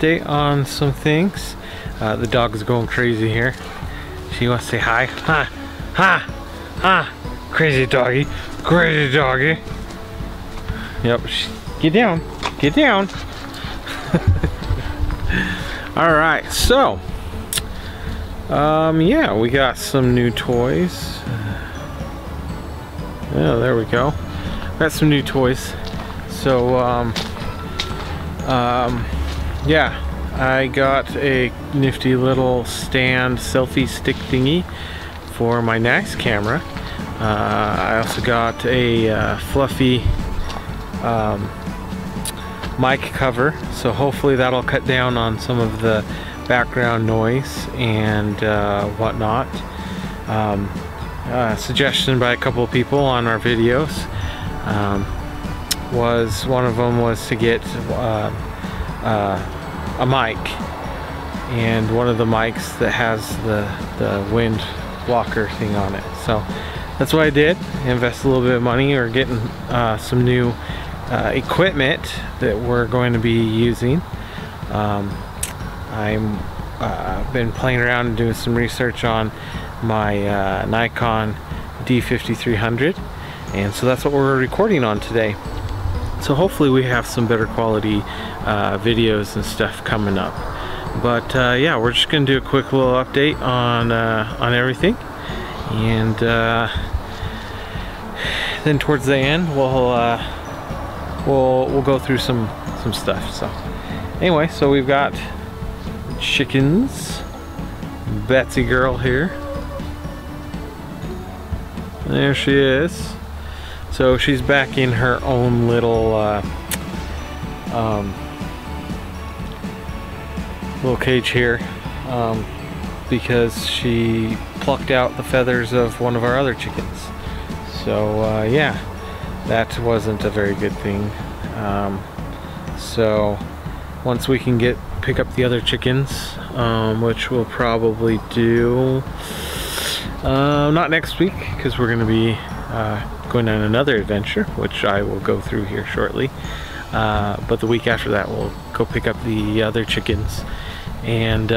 update on some things. The dog is going crazy here. She wants to say hi. Ha! Ha! Ha! Crazy doggy. Crazy doggy. Yep. Get down. Get down. Alright, so yeah, we got some new toys. Oh, there we go. Got some new toys. So yeah, I got a nifty little stand selfie stick thingy for my nice camera. I also got a fluffy mic cover, so hopefully that'll cut down on some of the background noise and whatnot. Suggestion by a couple of people on our videos was, one of them was to get a mic, and one of the mics that has the wind blocker thing on it. So that's what I did. Invest a little bit of money or getting some new equipment that we're going to be using. I've been playing around and doing some research on my Nikon D5300, and so that's what we're recording on today. So hopefully we have some better quality videos and stuff coming up. But yeah, we're just gonna do a quick little update on everything, and then towards the end we'll go through some stuff. So anyway, so we've got chickens. Betsy girl here. There she is. So she's back in her own little little cage here, because she plucked out the feathers of one of our other chickens. So yeah, that wasn't a very good thing. So once we can pick up the other chickens, which we'll probably do not next week, because we're going to be going on another adventure, which I will go through here shortly. But the week after that, we'll go pick up the other chickens. And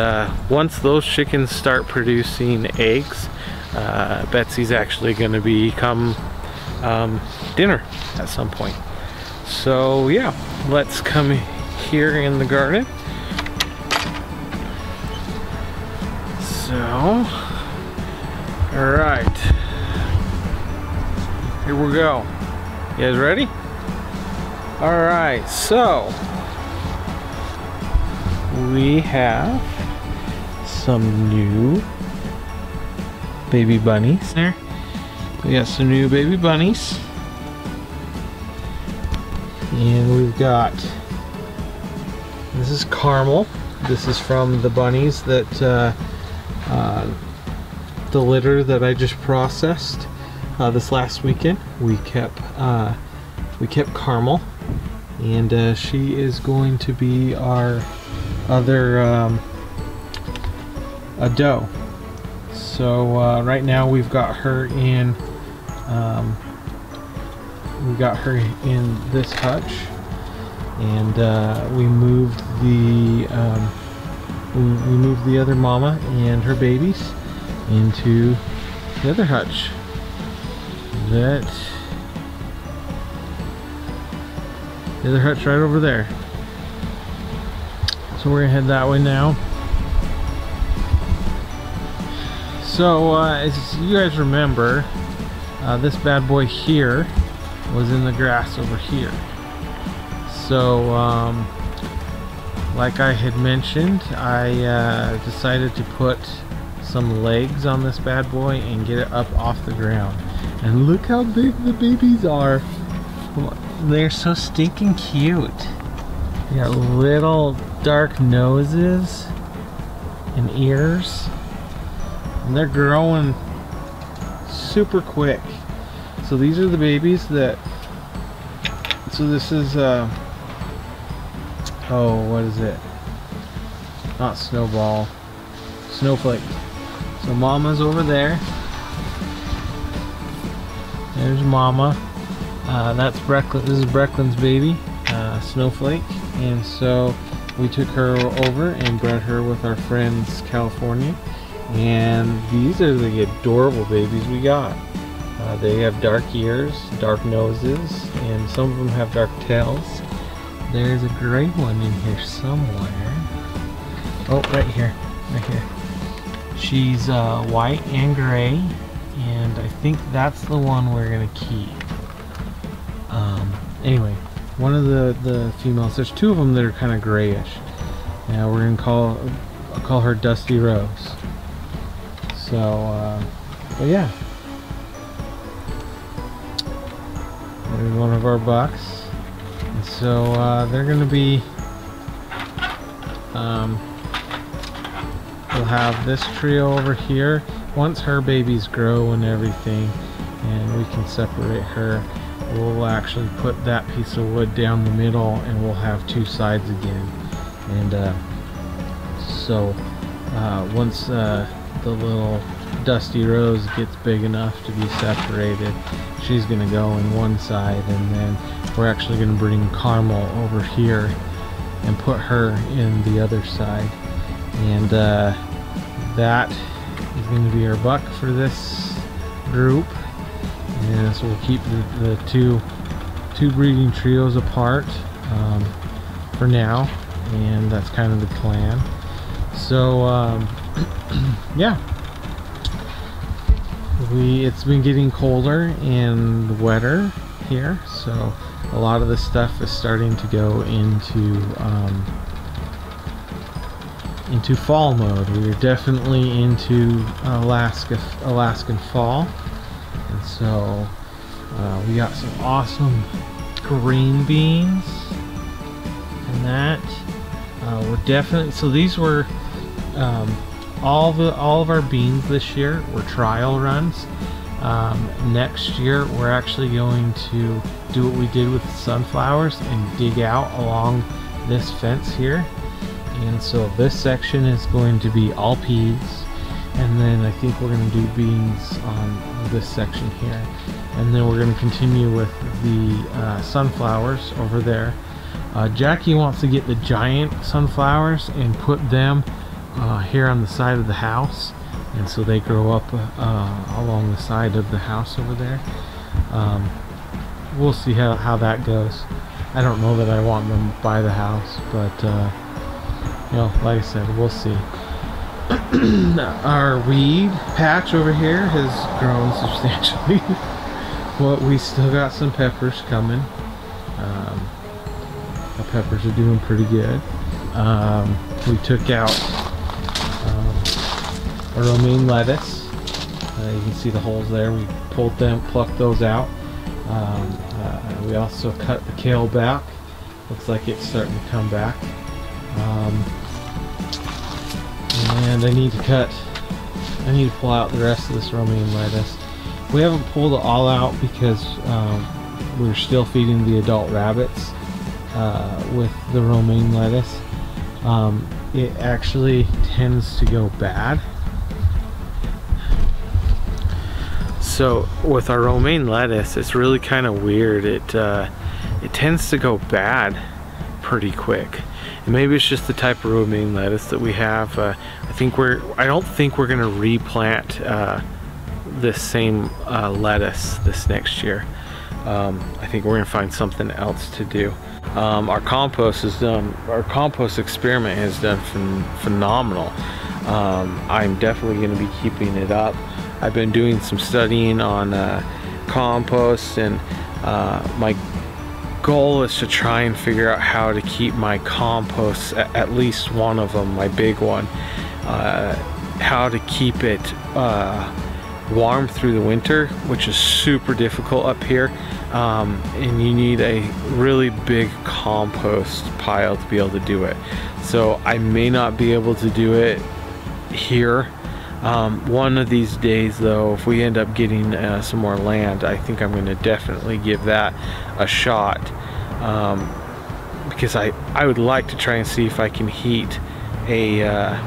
once those chickens start producing eggs, Betsy's actually going to become dinner at some point. So yeah, let's come here in the garden. So, alright, here we go. You guys ready? Alright, so we have some new baby bunnies there. We got some new baby bunnies. And we've got, this is Caramel. This is from the bunnies that the litter that I just processed this last weekend. We kept Caramel, and she is going to be our other a doe. So right now we've got her in this hutch, and we moved the other mama and her babies into the other hutch. The other hutch right over there. So we're gonna head that way now. So as you guys remember, this bad boy here was in the grass over here. So like I had mentioned, I decided to put some legs on this bad boy and get it up off the ground. And look how big the babies are. They're so stinking cute. They got little dark noses and ears, and they're growing super quick. So these are the babies that, so this is oh, what is it? Not Snowball, Snowflake. So mama's over there. There's mama. That's Brecklin. This is Brecklin's baby, Snowflake. And so we took her over and bred her with our friends California, and these are the adorable babies we got. They have dark ears, dark noses, and some of them have dark tails. There's a gray one in here somewhere. Oh, right here, right here. She's white and gray, and I think that's the one we're gonna keep. Anyway, one of the females, there's two of them that are kind of grayish. Now we're gonna call her Dusty Rose. So, but yeah. There's one of our bucks. And so they're gonna be, we'll have this trio over here. Once her babies grow and everything, and we can separate her, we'll actually put that piece of wood down the middle, and we'll have two sides again. And so once the little Dusty Rose gets big enough to be separated, she's gonna go in one side, and then we're actually gonna bring Carmel over here and put her in the other side. And that is going to be our buck for this group. And so we'll keep the two breeding trios apart for now, and that's kind of the plan. So yeah, it's been getting colder and wetter here, so a lot of the stuff is starting to go into fall mode. We're definitely into Alaskan fall, and so we got some awesome green beans and that. We're definitely, so these were all of our beans this year were trial runs. Next year we're actually going to do what we did with the sunflowers and dig out along this fence here. And so this section is going to be all peas, and then I think we're going to do beans on this section here, and then we're going to continue with the sunflowers over there. Jackie wants to get the giant sunflowers and put them here on the side of the house, and so they grow up along the side of the house over there. We'll see how that goes. I don't know that I want them by the house, but you know, like I said, we'll see. Our weed patch over here has grown substantially. But we still got some peppers coming. The peppers are doing pretty good. We took out our romaine lettuce. You can see the holes there. We pulled them, plucked those out. We also cut the kale back. Looks like it's starting to come back. And I need to pull out the rest of this romaine lettuce. We haven't pulled it all out because we're still feeding the adult rabbits with the romaine lettuce. It actually tends to go bad. So with our romaine lettuce, it's really kind of weird. It tends to go bad pretty quick. And maybe it's just the type of romaine lettuce that we have. I don't think we're gonna replant this same lettuce this next year. I think we're gonna find something else to do. Our compost experiment has done phenomenal. I'm definitely gonna be keeping it up. I've been doing some studying on compost, and my goal is to try and figure out how to keep my compost, at least one of them, my big one, how to keep it warm through the winter, which is super difficult up here, and you need a really big compost pile to be able to do it. So I may not be able to do it here. One of these days though, if we end up getting some more land, I think I'm going to definitely give that a shot, because I would like to try and see if I can heat a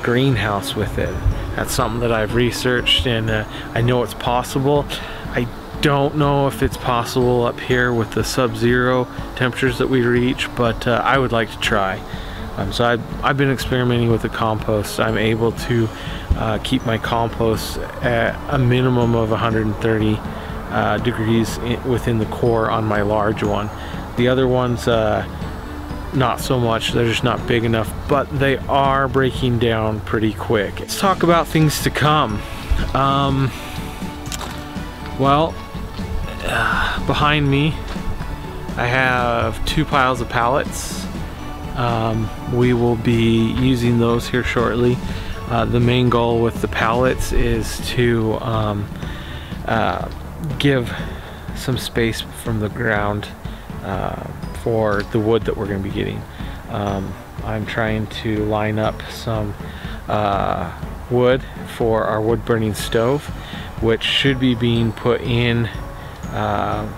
greenhouse with it. That's something that I've researched, and I know it's possible. I don't know if it's possible up here with the sub-zero temperatures that we reach, but I would like to try. So I've been experimenting with the compost. I'm able to keep my compost at a minimum of 130 degrees within the core on my large one. The other ones, not so much. They're just not big enough, but they are breaking down pretty quick. Let's talk about things to come. Well, behind me I have 2 piles of pallets. We will be using those here shortly. The main goal with the pallets is to give some space from the ground for the wood that we're going to be getting. I'm trying to line up some wood for our wood burning stove, which should be being put in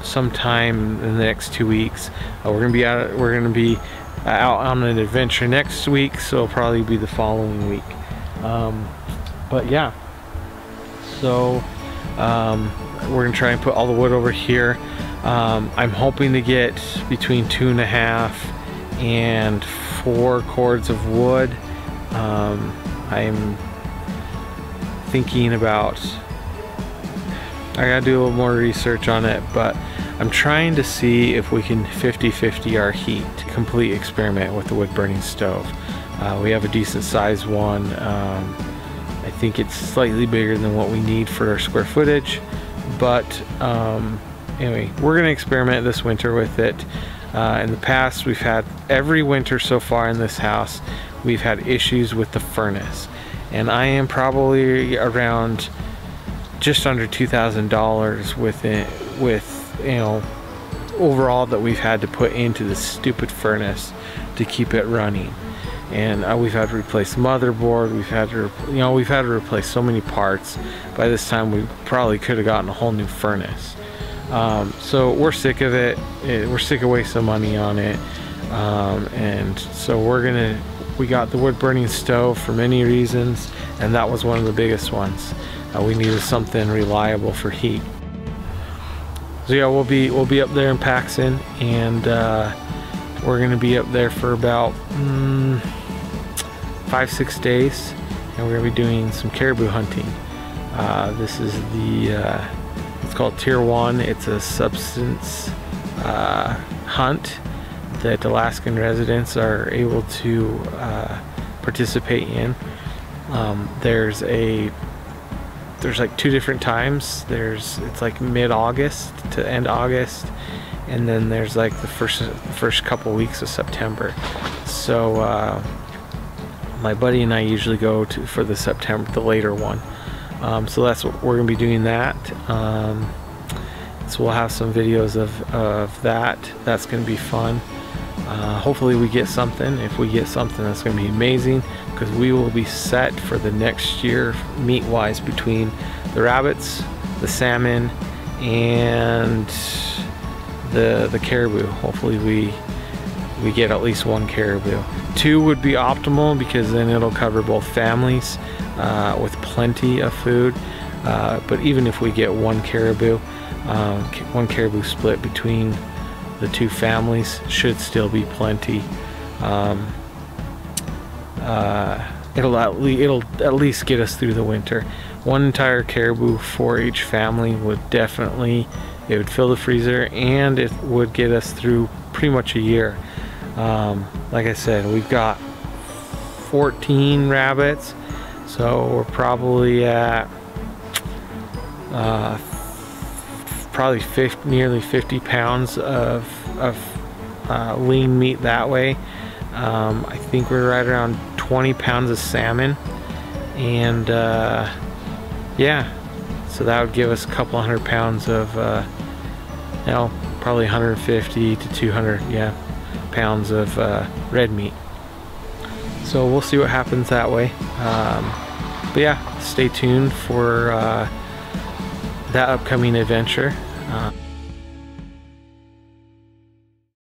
sometime in the next 2 weeks. We're going to be out on an adventure next week, so it'll probably be the following week. But yeah, so we're gonna try and put all the wood over here. I'm hoping to get between 2.5 and 4 cords of wood. I'm thinking about, I gotta do a little more research on it, but I'm trying to see if we can 50-50 our heat. Complete experiment with the wood burning stove. We have a decent sized one. I think it's slightly bigger than what we need for our square footage, but anyway, we're gonna experiment this winter with it. In the past, we've had every winter so far in this house, we've had issues with the furnace, and I am probably around just under $2,000 with it, you know, overall that we've had to put into this stupid furnace to keep it running. And we've had to replace the motherboard, we've had to replace so many parts. By this time we probably could have gotten a whole new furnace. So we're sick of it. We're sick of wasting money on it. And so we got the wood burning stove for many reasons, and that was one of the biggest ones. We needed something reliable for heat. So yeah, we'll be up there in Paxton, and we're gonna be up there for about 5-6 days, and we're gonna be doing some caribou hunting. This is it's called Tier 1. It's a subsistence hunt that Alaskan residents are able to participate in. There's like 2 different times. It's like mid-August to end August, and then there's like the first couple weeks of September. So my buddy and I usually go for the September, the later one. So that's what we're gonna be doing that. So we'll have some videos of that. That's gonna be fun. Hopefully we get something. If we get something, that's gonna be amazing, because we will be set for the next year meat wise between the rabbits, the salmon, and the caribou. Hopefully we get at least 1 caribou. 2 would be optimal, because then it'll cover both families with plenty of food. But even if we get 1 caribou, 1 caribou split between the 2 families should still be plenty. It'll at least get us through the winter. 1 entire caribou for each family would definitely, it would fill the freezer, and it would get us through pretty much a year. Like I said, we've got 14 rabbits, so we're probably at probably nearly 50 pounds of lean meat that way. I think we're right around 20 pounds of salmon, and yeah, so that would give us a couple 100 pounds of you know, probably 150 to 200 pounds of red meat. So we'll see what happens that way. But yeah, stay tuned for that upcoming adventure.